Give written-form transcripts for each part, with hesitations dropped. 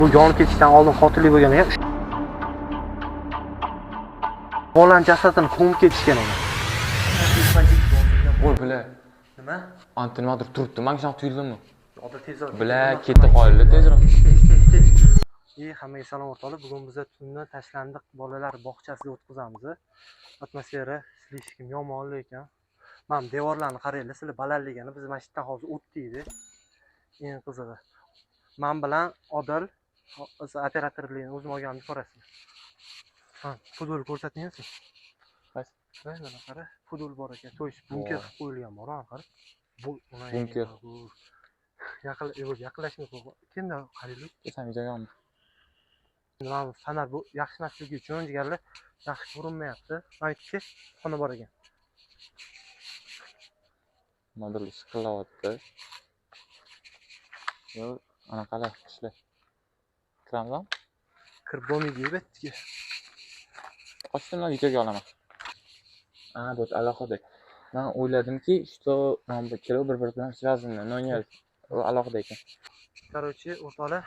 Bu yonib ketishdan oldin qotillik bo'lgan ekan. Bolan jasadini ko'mib ketishgan ekan. Voy bile. Nima? Antinadir turibdi. Menga shunaqa tuyuldimi? Hozir tezroq. Bile ketdi qoldi tezroq. Hammaga salom o'rtoqlar. Bugun biz tunni tashlandiq bolalar bog'chasiga o'tkazamiz. Atmosfera slishkim yomon ekan. Mana devorlarni qaranglar, sizlar balandligini biz mana shu yerdan hozir o'tdik. Eng qizig'i. Men bilan Odil operatorlikni o'zim olganimni ko'rasiz. Ha, futbol ko'rsatyapsiz. Qaysi? Mana qara, futbol bor ekan. To'y bunker qilib qo'yilgan bor, ana qara. Bu Bunker. Yaqinlashmay qo'y. Kimda qaraylik? Sen videoga Nima fanar bu yaxshi narsaligi uchun jigarlar yaxshi ko'rinmayapti. Mana ikki xona bor ekan. Mobil ishqilyapti. Yo, anaqalar ishlar. Kiramizmi? Kirib bo'lmaydi betga. Qachonlar videoga olaman. Bu alohida. Men o'yladimki, что men bu ikkovi bir bilan связаны, но нет. U alohida ekan. Короче, o'rtoqlar,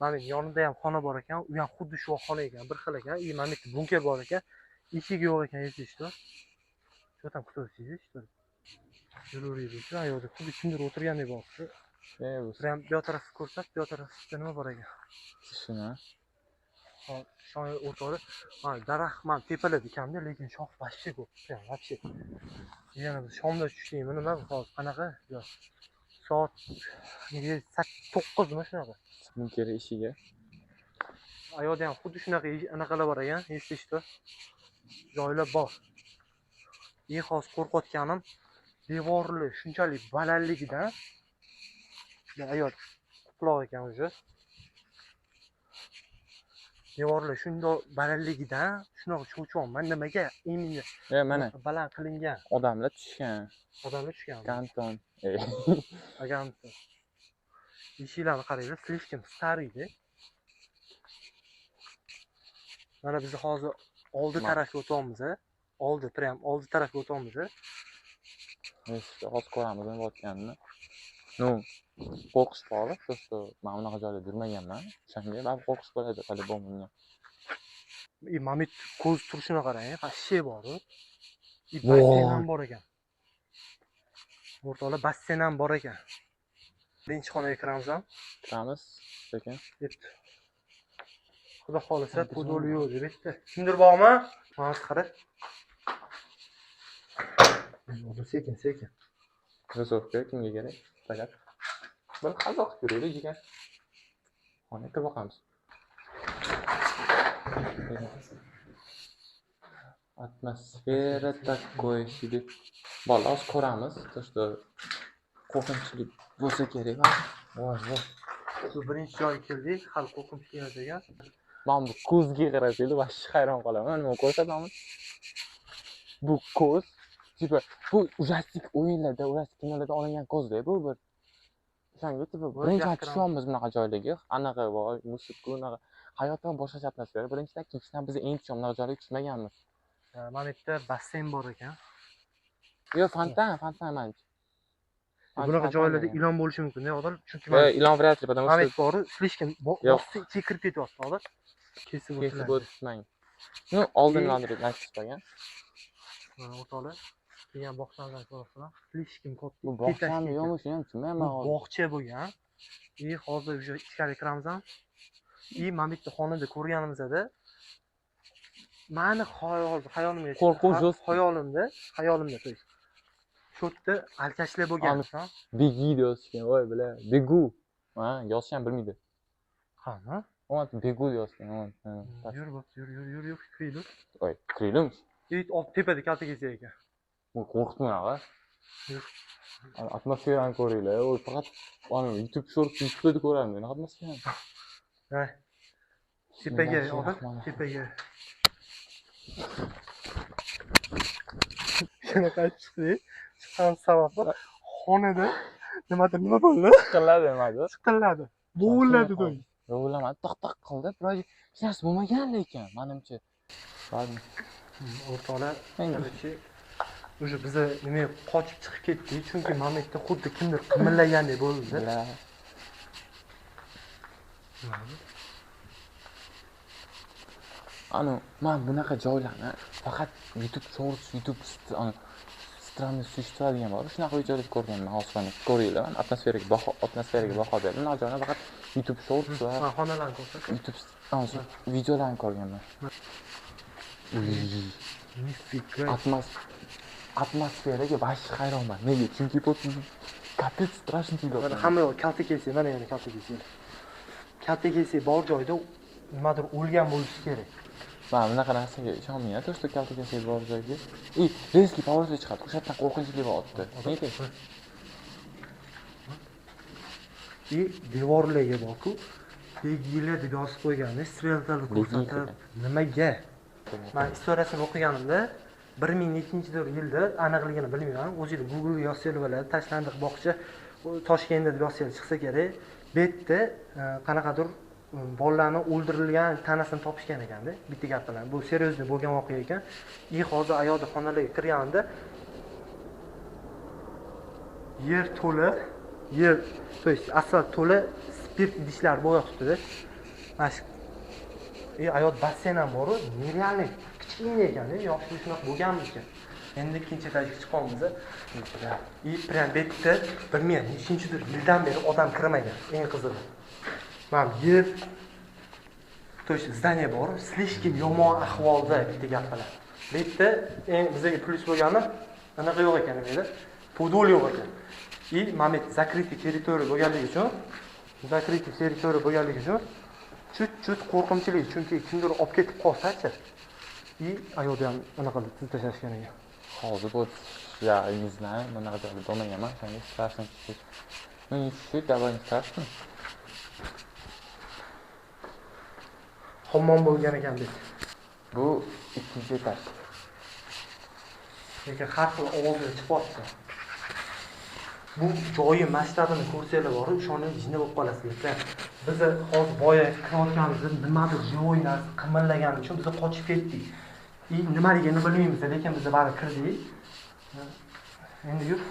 mana yonida ham xona bor ekan. U ham xuddi shu xona ekan, bir xil ekan. Mana bu bunker bor ekan. Eshigi yo'q ekan, eshitishdi. Shu tam kutasiz, eshitdi. Yururiydi. Shu yo'qda xuddi kimdir o'tirgandek bo'ldi. Prям bu tarafga ko'rsat, bu tarafda nima bor ekan? Shuni. Hop, shoy o'rtoqlar, mana daraxt ham tepalarda ekan-da, lekin shox вообще ko'p. Prям вообще. Yana biz shomda tushdikmi, nima hozir qanaqa? Soat 9mi shunaqa. Bunker eshigi. Ayoqda ham xuddi shunaqa anaqalar bor ekan, eshitishdi. Joylar bor. Hozir qo'rqotganim devorli shunchalik balandligidan ayol quloq ekan o'zi. Devorli shundoq balandligidan shunaqa cho'chonman nimaga endi Mana baland qilingan. odamlar tushgan. Odamlar tushgan. Kanton. Aganton. Eshiklarni qaranglar, slishkim stariydi. Mana biz hozir oldi tarafga o'tyapmiz. Prям oldi tarafga o'tyapmiz. Hozir ko'ramiz nima bo'layotganini. Ну, qo'rqish bor, просто men unaqa joyda yurmaganman. O'shanga baribir qo'rqish bo'ladi, по-любому. Mamit ko'z turishini qarang, qashshe bor. Basseyn ham bor ekan. O'rtoqlar, basseyn ham bor ekan. Birinchi xonaga kiramiz ham. Kiramiz, sekin. Bitta. Xudo xolisa, futbol yo'q deb bitta. Kimdir bormi? Mana qara. Sekin. Kuzovga kimga kerak? Faqat bir qazoq ko'raylik ekan. Xonaga kirib boqamiz. Atmosfera такой себе. Bolos ko'ramiz, то что qo'rqinchli bo'lsa kerak. Voy. Shu birinchi joyga keldik, hali qo'rqinch kelmas ekan. Men bu ko'zga qarasanglar, vashsh hayron qolaman. Nima ko'rsataman? Bu ko'z, tipa bu ujastik o'yinlarda, ujastik kinolarda olingan ko'zda bu bir. O'shanga tipa birinchi tushyapmiz bunaqa joylarga. Anaqa voy, musiqa, unaqa hayotdan boshqacha atmosfera. Birinchidan, ikkinchidan biz eng bunaqa joylarga tushmaganmiz. Mana bu yerda basseyn bor ekan. Yo, fontan mana. Bunaqa joylarda ilon bo'lishi mumkin, odam, chunki ilon вряд ли, потому что что bor, slishkim bosti ichiga kirib ketyapti, hozir. Kesib o'tmang. Ну, oldin nimadir aytib qo'ygan. Mana o'rtoqlar, kelgan bog'chadan ko'rasizlar. Slishkim katta. Bu bog'chami yo'qmi, shuni ham tushunmayman hozir. Bog'cha bo'lgan. Hozir o'sha ichkariga kiramiz ham. Mana bitta xonada ko'rganimizda mani xayolimga qo'rquv xayolimda to'y. Shu yerda alkashlar bo'lgan. Begi yozgan, voy bilan. Begu. Ha, yozishni bilmaydi. Ha? O'nt begu yozgan, Yur, kiraylik. Voy, kiraylik. Tepada kalta kelsa ekan. Bu qo'rqitma, ha? Atmosferani ko'ringlar. Voy, faqat mana YouTube shortda ko'ramiz. Nima atmosfera? Ha. Tepaga, tepaga. Shunaqa chiqdi. Chiqqan sababi xonada nima bo'ldi? Chiqilladi. Bo'g'iladi to'y. Bo'g'ilmadi, toq qildi. Biroq hech narsa bo'lmagan lekin, menimcha. O'rtoqlar, o'sha biz nima qochib chiqib ketdik, chunki mana bu yerda xuddi kimdir qimillagandek bo'ldi. Men bunaqa joylarni faqat YouTube Shorts, YouTube strani suyishtiradigan bor. Shunaqa videolar ko'rganman, hozir ko'ringlar. Atmosferaga baho berdim. Nojo'ya faqat YouTube Shorts va xonalarni ko'rsat. YouTube videolarni ko'rganman. Nifika. Atmosferaga bashi hayronman. Nega? Chunki bu kapet strashniy tuyuladi. Mana hamma yoq kalta kelsa, mana yana kalta kelsa. Kalta kelsa bor joyda nimadir o'lgan bo'lishi kerak. Men bunaqa narsaga ishonmayman. To'shda kalta kelsa bor joyga. Reski powerga chiqadi. O'sha yerdan qo'rqinchli bo'lyapti. Nega? Devorlarga borku. Teginglar deb yozib qo'yganni, strelkalar ko'rsatib, nimaga? Men istoriyasini o'qiganimda 1000-yilda aniqligini bilmayman. O'zingiz Google'ga yozsangiz bo'ladi. Tashlandiq bog'cha Toshkentda deb yozsangiz chiqsa kerak. Bu yerda qanaqadir bolalarni o'ldirilgan tanasini topishgan ekanda. Bitta gap bilan. Bu seryozni bo'lgan voqea ekan. Hozir ayolni xonalarga kirganimda yer to'la, to есть asfalt to'la spirt idishlar bo'yotibdi. Mana shu ayol basseyn ham bor, nerealniy kichkina ekanda, yoshi shunaqa bo'lganmikan. Endi ikkinchi etajga chiqamiz. Prям betda bilmayman, nechinchidir yildan beri odam kirmagan. Eng qizig'i. Mana yer to есть zdaniya bor, слишком yomon ahvolda bitta gap bilan. Betda eng bizga plyus bo'lgani anaqa yo'q ekan deydi. Podol yo'q ekan. Mana закрытый territoriya bo'lganligi uchun chut qo'rqinchli, chunki kimdir olib ketib qolsa-chi. Ayolda ham anaqa tuz tashlashgan ekan. Hozir bu я не знаю, bunaqa joyda bo'lmaganman, shunga strashni tushish. Men shu davon strashni. Hammom bo'lgan ekan biz. Bu ikkinchi etaj. Lekin har xil ovozlar chiqyapti. Bu joyi masshtabini ko'rsanglar bor, o'shani jinni bo'lib qolasizlar. Biz hozir boya kirayotganimizda nimadir joy narsa qimirlagani uchun biz qochib ketdik. Nimaligini bilmaymiz, lekin biz bari kirdik. Endi yur,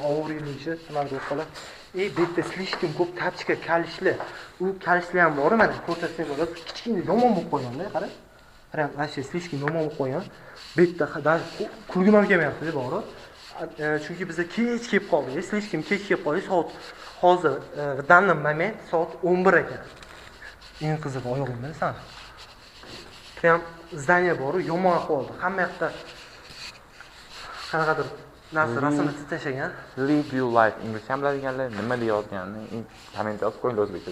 ovurilishi nimadir bo'lib qoladi. Bu yerda слишком ko'p tachka kalishli. U kalishli ham bor, mana ko'rsatsam bo'ladi. Kichkina yomon bo'lib qo'ygan-da, qarang. Prям вообще слишком yomon bo'lib qo'ygan. Bu yerda kulgim ham kelmayapti, bori. Chunki biz kech kelib qoldik. Слишком kech kelib qoldik. Soat hozir в данный момент soat 11 ekan. Eng qizig'i oyog'imda san. Prям zdaniya bor, yomon ahvolda. Hamma yoqda qanaqadir narsa rasmni tashlagan. Live your life. Ingliz ham biladiganlar nima deyotganini komment yozib qo'ying o'zbekcha.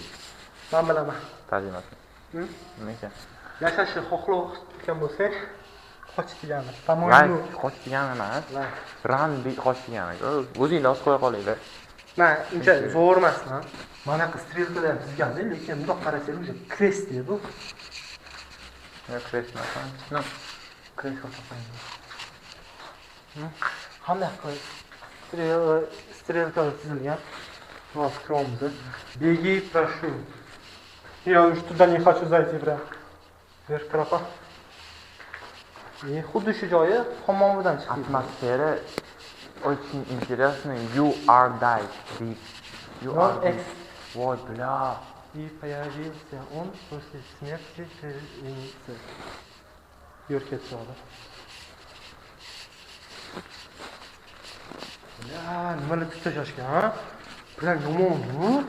Men bilaman. Tarjimasi. Nega? Yashashni xohlayotgan bo'lsak, qoch degani. Life qoch degani emas. Run qoch degani. O'zinglar yozib qo'ya qolinglar. Men uncha zo'r emasman. Mana bu strelkalar ham tuzganda, lekin bundoq qarasangiz, o'sha crest bu. Crest emas. No. Crest qo'ying. Qanday qilib strelka tuzilgan. Вот, кромза. Беги, прошу. Я уж туда не хочу зайти, прям. Вверх крапа. Xuddi shu joyi hammomidan chiqdi. Atmosfera очень интересно. You are died. You are dead. Вот, бля. И появился он после смерти Феникса. Yurket soldi. Ya, nimalar tutashashgan, ha? Bilan yomon-ku.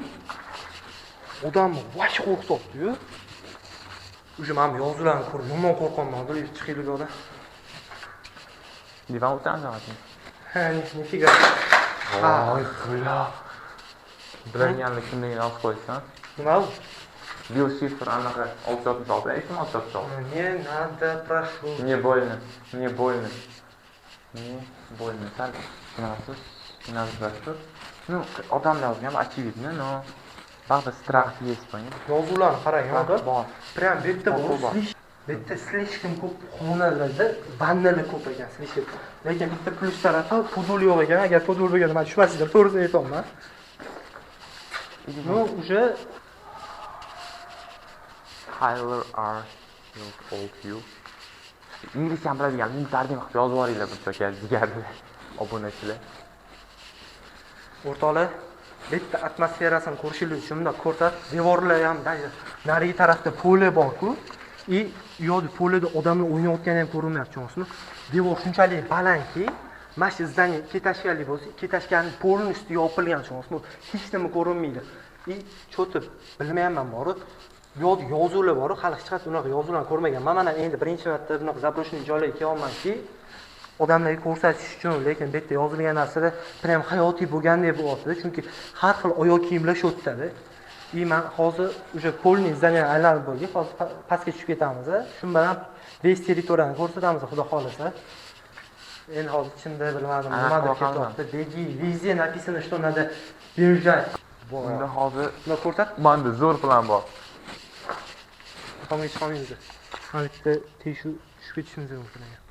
Odamni vash qo'rqitibdi-yu. O'sha men yozuvlarni ko'rib yomon qo'rqaman, bilib chiqinglar. Divan o'tiramiz. Ha, nifika. Voy, bля. Bilganlik kimligini olib qo'ysan. Nima u? Биошифр anaqa 666. Aytdim 666. Не надо, прошу. Мне больно. Мне больно. Мне больно. Sal nazarlashtir. Ну, odamlar ham очевидно, но baribir strah есть, понимаешь? Yozuvlarni qarang, hozir. Bor. Prям bitta bor. Bitta слишком ko'p xonalarda vannalar ko'p ekan, слишком. Lekin bitta plyus tarafi podol yo'q ekan. Agar podol bo'lganda men tushmasdim, to'g'risini aytaman. Ну, уже Tyler R. told you. Ingliz ham biladigan, tarjima qilib yozib yuboringlar bir joyga, jigarlar, obunachilar. o'rtoqlar, bitta atmosferasini ko'rishingiz uchun bundoq ko'rsat. Devorlar ham даже narigi tarafda pole bor-ku. U yo'qda poleda odamlar o'ynayotgani ham ko'rinmayapti, tushunasizmi? Devor shunchalik balandki, mana shu zdaniya ketashganlik bo'lsa, ketashganning полностью yopilgan, tushunasizmi? Hech nima ko'rinmaydi. Cho'tib bilmayapman bor. Yo'q, yozuvlar bor, hali hech qanday unaqa yozuvlarni ko'rmaganman. Mana endi birinchi marta bunaqa zabroshniy joylarga kelyapmanki, odamlarga ko'rsatish uchun, lekin bu yerda yozilgan narsalar prям hayotiy bo'lgandek bo'lyapti, chunki har xil oyoq kiyimlar shu yerdada. Men hozir o'sha polni zdaniyani aylanib bo'ldik, hozir pastga tushib ketamiz. Shu bilan vесь territoriyani ko'rsatamiz, xudo xolasa. Endi hozir ichimda bilmadim, nimadir ketyapti. Beji, везде написано, что надо бежать. Bunda hozir Buni ko'rsat. menda zo'r plan bor. Tomga chiqolmaymiz. Mana bitta teshu tushib ketishimiz mumkin ekan.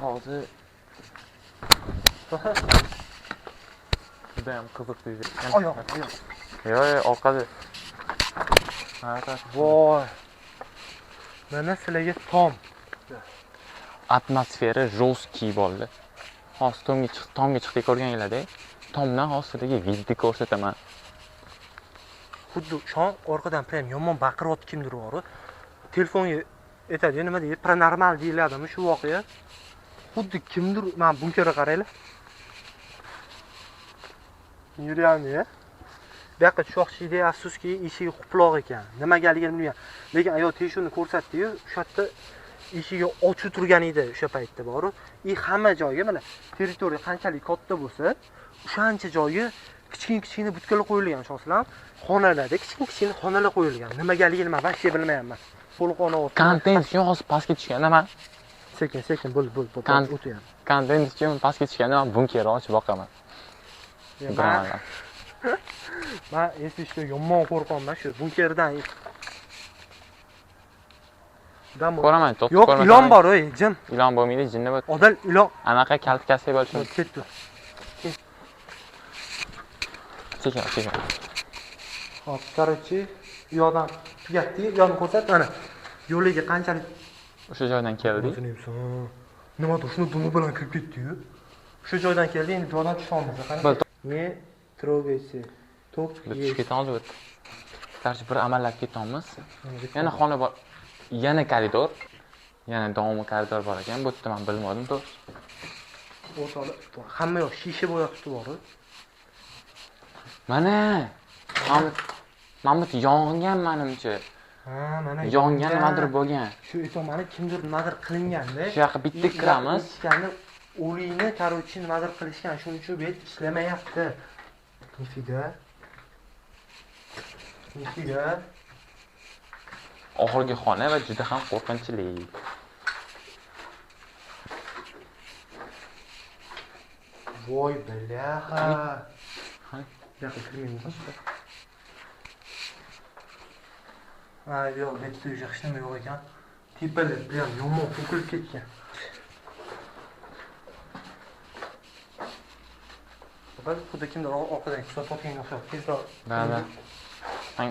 Hozir juda ham qiziq tuyulgan. Oyoq. Yo'q, orqada. Voy. Mana sizlarga tom. Atmosfera жёсткий bo'ldi. Hozir tomga chiqdik ko'rganinglarda, tomdan hozir sizlarga video ko'rsataman. Xuddi shon orqadan prям yomon baqiryapti kimdir bor. Telefonga aytadi, nima deydi? Paranormal deyiladimi shu voqea? Xuddi kimdir, men bunkerga qaraylar. Yuryapti. Bu yoqqa tushoqchida afsuski eshigi quloq ekan. Nimagaligini bilmayman. Lekin ayol teshuvni ko'rsatdi-yu, o'sha yerda eshigi ochiq turgan edi o'sha paytda bor. Hamma joyga mana territoriya qanchalik katta bo'lsa, o'shancha joyga kichkina butkalar qo'yilgan, tushunasizlar? Xonalarda kichkina xonalar qo'yilgan. Nimagaligini men vaqtga bilmayapman. To'liq o'tib. Kontent uchun hozir pastga tushganda men Sekin, bo'l, o'tyapman. Kontent uchun pastga tushganda men bunkerni ochib boqaman. Men esishga yomon qo'rqaman shu bunkerdan. Ko'raman, to'xtab yo'q, ko'raman. ilon bor, o'y, jin. Ilon bo'lmaydi, jinni bor. Odam ilon. Anaqa kaltkasi bo'lishi mumkin. Ketdi. Sekin. Hop, короче, u yoqdan tugatdi, u yoqni ko'rsat, mana. Yo'liga qanchalik O'sha joydan keldik. Nimadir shuni dumi bilan kirib ketdi-yu. Shu joydan keldi, endi joydan tushamiz, qani. Ne трогайся. Tok Tushib ketamiz o'tdi. Qarshi bir amallab ketamiz. Yana xona bor. Yana koridor. Yana davomi koridor bor ekan. Bu yerda men bilmadim, to'g'ri. O'rtoqlar, hamma yoq shisha bo'yaqti bor. Mana Mamut yongan menimcha. Ha, mana Yongan nimadir bo'lgan. Shu mana kimdir nimadir qilinganda. Shu yoqqa bitta kiramiz. Ishkani o'likni, короче, nimadir qilishgan. Shuning uchun bu yer ishlamayapti. Nifiga. Oxirgi xona va juda ham qo'rqinchli. Voy bilaha. Yo'q, kirmaymiz. Yo'q, bitta hech nima yo'q ekan. Tepalar bilan yomon to'kilib ketgan. Xuddi kimdir orqadan kuzatayotgan o'xshab, tezroq. Mana.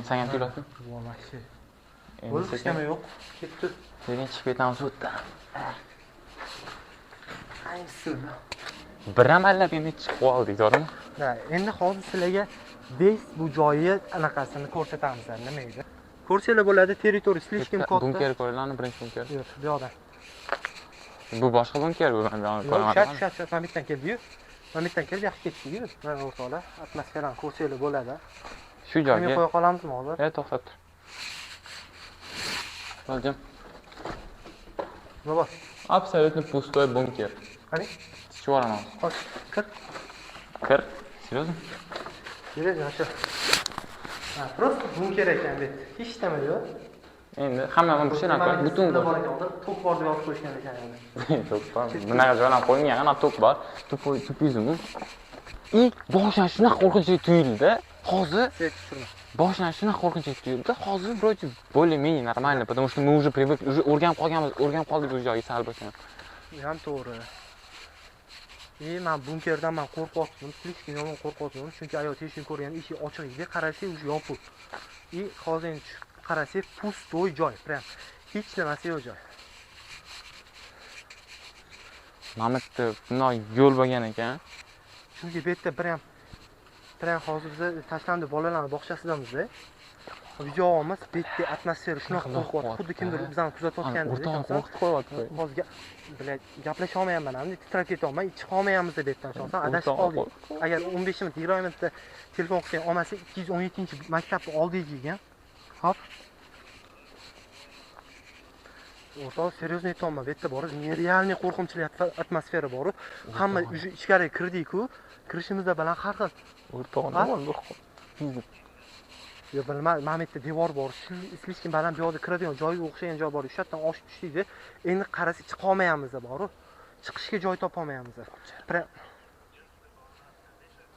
Sen ham tuyulasizmi? Voy, maxshi. Endi Bo'ldi, hech nima yo'q. Ketdi. Sekin chiqib ketamiz o'tdan. Qaysi? Bir amallab endi chiqib oldik, to'g'rimi? Ha, endi hozir sizlarga Bes bu joyi anaqasini ko'rsatamiz, nima edi? Ko'rsanglar bo'ladi, territoriya слишком katta. Bunker ko'rganmi, birinchi bunker? Yo'q, bu yoqda. Bu boshqa bunker bu, men ko'rmadim. Shat, mana bittan keldi-yu. Mana bittan keldi, yaxshi ketdi-yu. Mana o'rtoqlar, atmosferani ko'rsanglar bo'ladi. Shu joyga qo'ya qolamizmi hozir? to'xtat tur. Bo'ldim. Nima bor? Абсолютно пустой bunker. Qani? Ichib olaman. Qoch, kir. Kir. Серьезно? Seriously, shu. Ha, просто bunker ekan deb. Hech nima yo'q. Endi hamma bu shunaqa butun bor ekan, to'p bor deb yozib qo'yishgan ekan endi. To'p bor. Bunaqa joydan qo'yilgan, ana to'p bor. Tupizmi? Boshidan shunaqa qo'rqinchli tuyuldi. Hozir boshidan shunaqa qo'rqinchli tuyuldi. Hozir вроде более-менее нормально, потому что мы уже привыкли, уже o'rganib qoldik bu joyga sal bo'lsa. Ham to'g'ri. Men bunkerdan qo'rqyaptim, слишком yomon qo'rqyaptim, chunki ayol teshik ko'rgan eshik ochiq edi, qarasang уже yopiq. Hozir qarasang pustoy joy, prям hech nimasi yo'q joy. Mamitda bundoq yo'l bo'lgan ekan. Chunki bu yerda bir ham hozir biz tashlandi bolalarning bog'chasidamiz-da. Video olamiz, bu yerda atmosfera shunaqa qo'rqyapti, xuddi kimdir bizani kuzatayotgandek. O'rtoq qo'rqitib qo'yapti. Hozir gaplasha olmayapman, hamda titrab ketyapman, chiqa olmayapmiz deb aytdim shonsan, adashib qoldik. Agar 15 minut 20 minutda telefon qilsang olmasa 217-maktabni oldiga kelgan. Hop. O'rtoq, seryozni aytyapman, bu yerda bor, nerealniy qo'rqinchli atmosfera bor. Hamma ichkariga kirdik-ku, kirishimizda bilan har xil. O'rtoq, nima bo'ldi? Yo bilmadim, mana bu yerda devor bor. Слишком baland bu yoqda kiradigan joyga o'xshagan joy bor. O'sha yerdan oshib tushdik-da. Endi qarasa chiqa olmayapmiz bor. Chiqishga joy topa olmayapmiz.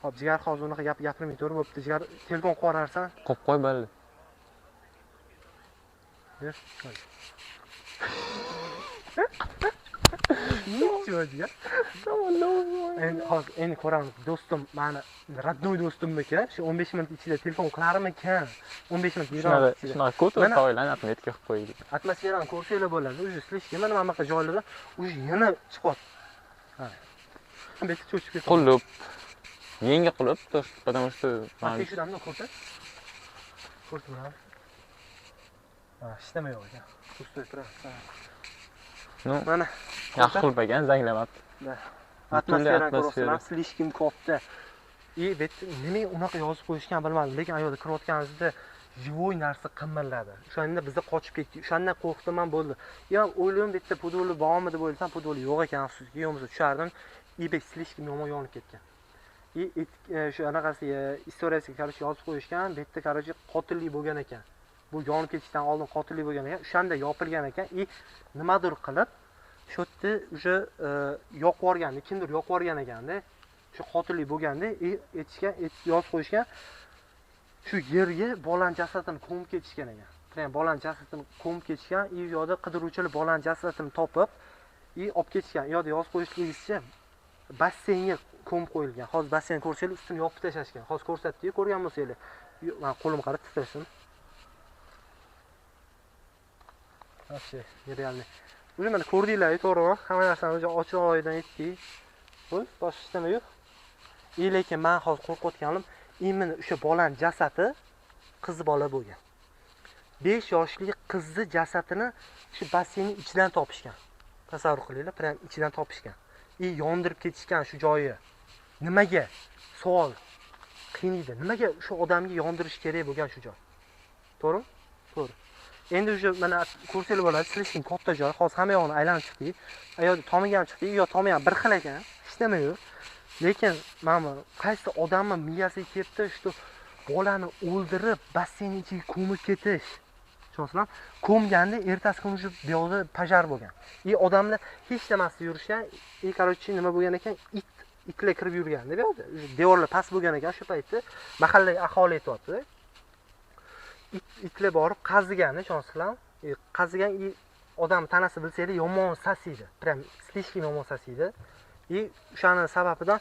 Hop, jigar hozir unaqa gapirmay tur, bo'pti. Jigar telefon qo'yarsan. Qo'yib qo'y bo'ldi. Yer. Nechga? Endi ko'ramiz. Do'stim, mani radnoy do'stimniki, shu 15 minut ichida telefon qilarmikan? 15 minut yuramiz. Shunaqa ko'tarib qo'yinglar, netga qilib qo'ydik. Atmosferani ko'rsanglar bo'ladi. Уже слишком mana bunaqa joylarda уже yana chiqyapti. Ha. Bu yerda cho'chib ketadi. Qullup. Yenga qullup, потому что Tekshiramiz, ko'rsa. Ko'rsam. Ha, ishlamay yo'q ekan. Ko'rsatib turadi. Ну, mana yaxshi qilib ekan, zanglamabdi. Atmosferani ko'rsam, слишком katta. Bu yerda nima unaqa yozib qo'yishgan bilmadim, lekin ayoqda kirayotganimizda живой narsa qimirladi. O'shanda bizni qochib ketdik. O'shandan qo'rqdim men bo'ldi. Yo, o'yladim bu yerda pudoli bormi deb o'ylasam, pudoli yo'q ekan, afsuski. Yo'qmasa tushardim. Ibek слишком yomon yonib ketgan. Shu anaqasiga istoriyasiga qarshi yozib qo'yishgan. Bu yerda qarshi qotillik bo'lgan ekan. Bu yonib ketishdan oldin qotillik bo'lgan ekan. O'shanda yopilgan ekan. Nimadir qilib, shu yerda o'sha yoqib yuborgandi, kimdir yoqib yuborgan ekanda. Shu qotillik bo'lganda, aytishgan, yozib qo'yishgan. Shu yerga bolani jasadini ko'mib ketishgan ekan. Prям bolani jasadini ko'mib ketishgan, u yoqda qidiruvchilar bolani jasadini topib, olib ketishgan. U yoqda yozib qo'yishligicha basseynga ko'mib qo'yilgan. Hozir basseyn ko'rsanglar, ustini yopib tashlashgan. Hozir ko'rsatdik, ko'rgan bo'lsanglar. Men qo'lim qarab titrasin. Вообще, нереально. Уже mana ko'rdinglar, to'g'rimi? Hamma narsani o'zi ochiq oydan aytdik. Xo'p, boshqa ishlar yo'q. Lekin men hozir qo'rqayotganim, imini o'sha bolaning jasadi qiz bola bo'lgan. 5 yoshli qizni jasadini shu basseynning ichidan topishgan. Tasavvur qilinglar, prям ichidan topishgan. Yondirib ketishgan shu joyi. Nimaga? Savol qiynaydi. Nimaga shu odamga yondirish kerak bo'lgan shu joy? To'g'rimi? To'g'ri. Endi o'sha mana ko'rsanglar bo'ladi, слишком katta joy. Hozir hamma yoqni aylanib chiqdik. Ayoqda tomiga ham chiqdik, yo tomi ham bir xil ekan. Hech nima yo'q. Lekin mana qaysi odamni miyasiga kelibdi, shu bolani o'ldirib, basseyn ichiga ko'mib ketish. Tushunasizmi? Ko'mganda ertasi kuni shu bu yoqda pojar bo'lgan. Odamlar hech nimasida yurishgan. Короче, nima bo'lgan ekan? Itlar kirib yurganda bu yoqda. Devorlar past bo'lgan ekan shu paytda. Mahalla aholi aytibdi. Itlar borib qazigan, tushunasizlarmi? Qazigan odam tanasi bilsanglar yomon sasiydi. Prям слишком yomon sasiydi. O'shaning sababidan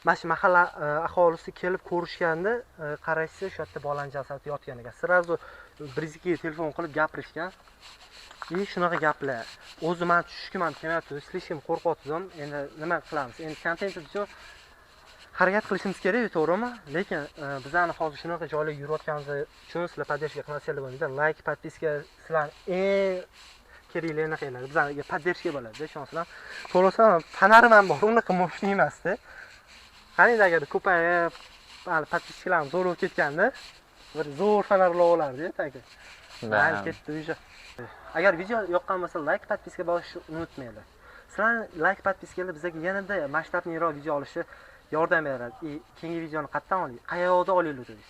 mana shu mahalla aholisi kelib ko'rishganda, qarashsa shu yerda bolaning jasadi yotgan ekan. Sразу bizga telefon qilib gapirishgan. Shunaqa gaplar. O'zi men tushishga ham kelmayapti, слишком qo'rqyaptim. Endi nima qilamiz? Endi kontent uchun harakat qilishimiz kerak, to'g'rimi? Lekin bizani hozir shunaqa joylarga yurayotganimiz uchun sizlar podдержка qilasizlar bo'ladi. Like, подписка sizlar eng kerakli narsalar. Bizlarga podдержка bo'ladi, tushunasizlar? To'g'risi, fanarim ham bor, unaqa mo'shni emasda. Qanday agar ko'payib, podпискаlarimiz zo'r bo'lib ketganda, bir zo'r fanarlar bo'lardi, taka. Mayli, ketdi o'sha. Agar video yoqqan bo'lsa, like, podписка bosishni unutmanglar. Sizlar like, podпискаlar bizga yanada masshtabliroq video olishni yordam beradi. Keyingi videoni qayerdan oling? Qayoqda olaylik o'zingiz?